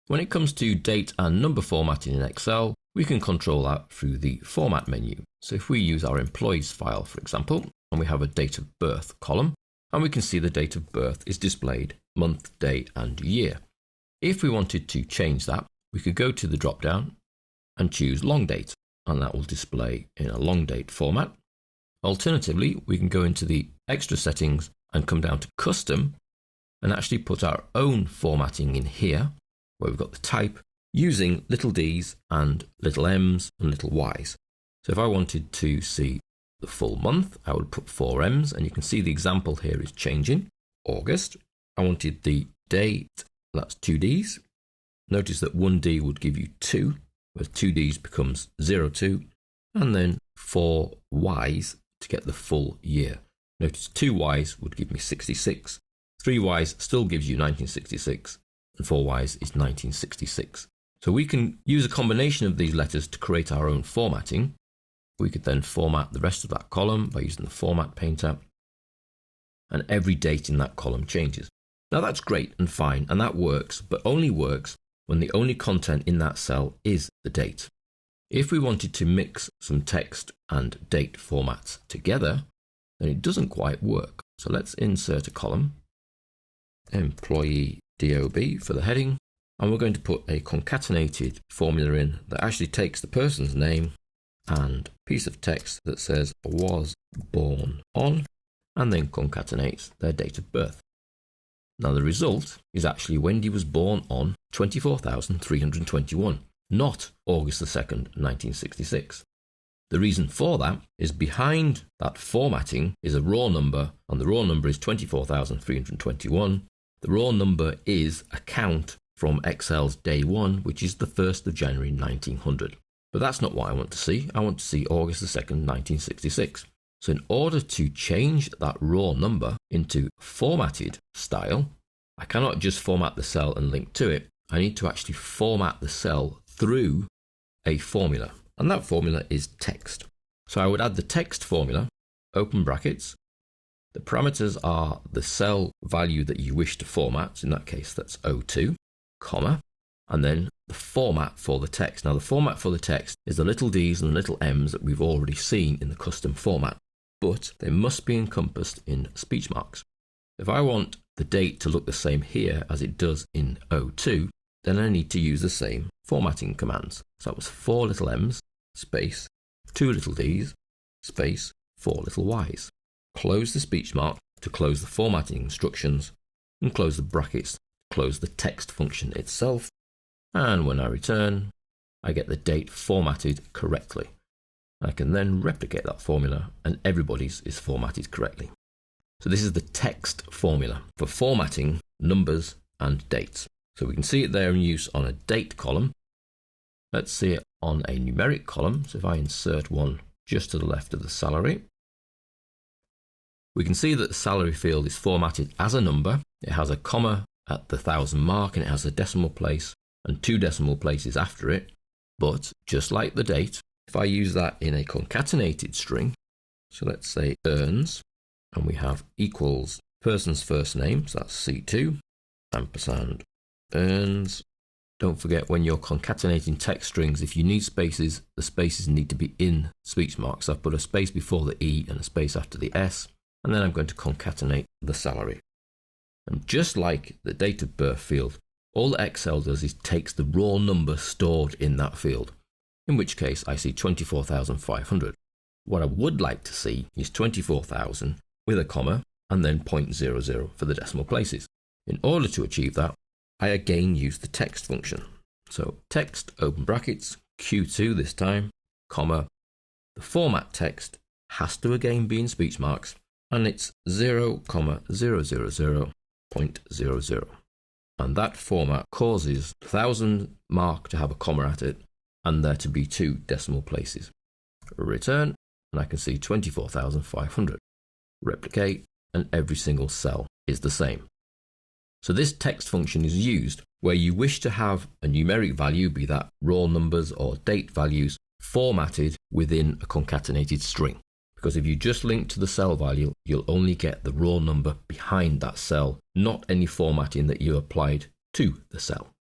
When it comes to date and number formatting in Excel, we can control that through the Format menu. So if we use our employees file, for example, and we have a date of birth column, and we can see the date of birth is displayed month, day, and year. If we wanted to change that, we could go to the drop-down and choose long date, and that will display in a long date format. Alternatively, we can go into the extra settings and come down to custom and actually put our own formatting in here, where we've got the type, using little d's and little m's and little y's. So if I wanted to see the full month, I would put 4 m's, and you can see the example here is changing. August. I wanted the date, that's 2 d's. Notice that 1 d would give you 2, where 2 d's becomes 02, and then 4 y's to get the full year. Notice 2 y's would give me 66, 3 y's still gives you 1966, and 4 y's is 1966. So we can use a combination of these letters to create our own formatting. We could then format the rest of that column by using the Format Painter, and every date in that column changes. Now that's great and fine, and that works, but only works when the only content in that cell is the date. If we wanted to mix some text and date formats together, then it doesn't quite work. So let's insert a column, employee DOB for the heading, and we're going to put a concatenated formula in that actually takes the person's name and piece of text that says was born on, and then concatenates their date of birth. Now the result is actually Wendy was born on 24,321, not August the 2nd, 1966. The reason for that is behind that formatting is a raw number, and the raw number is 24,321. The raw number is a count from Excel's day 1, which is the 1st of January 1900. But that's not what I want to see. I want to see August the 2nd, 1966. So in order to change that raw number into formatted style, I cannot just format the cell and link to it. I need to actually format the cell through a formula, and that formula is text. So I would add the text formula, open brackets. The parameters are the cell value that you wish to format, in that case that's 02, comma, and then the format for the text. Now the format for the text is the little d's and little m's that we've already seen in the custom format, but they must be encompassed in speech marks. If I want the date to look the same here as it does in 02, then I need to use the same formatting commands. So that was 4 little m's, space, 2 little d's, space, 4 little y's. Close the speech mark to close the formatting instructions, and close the brackets to close the text function itself. And when I return, I get the date formatted correctly. I can then replicate that formula, and everybody's is formatted correctly. So this is the text formula for formatting numbers and dates. So we can see it there in use on a date column. Let's see it on a numeric column. So if I insert one just to the left of the salary, we can see that the salary field is formatted as a number. It has a comma at the 1000 mark, and it has a decimal place and 2 decimal places after it. But just like the date, if I use that in a concatenated string, so let's say earns, and we have equals person's first name, so that's C2, ampersand earns. Don't forget, when you're concatenating text strings, if you need spaces, the spaces need to be in speech marks. So I've put a space before the E and a space after the S, and then I'm going to concatenate the salary. And just like the date of birth field, all that Excel does is takes the raw number stored in that field, in which case I see 24,500. What I would like to see is 24,000 with a comma and then 0.00 for the decimal places. In order to achieve that, I again use the text function. So text, open brackets, Q2 this time, comma, the format text has to again be in speech marks, and it's 0,000.00. And that format causes the 1000 mark to have a comma at it, and there to be 2 decimal places. Return, and I can see 24,500. Replicate, and every single cell is the same. So this text function is used where you wish to have a numeric value, be that raw numbers or date values, formatted within a concatenated string. Because if you just link to the cell value, you'll only get the raw number behind that cell, not any formatting that you applied to the cell.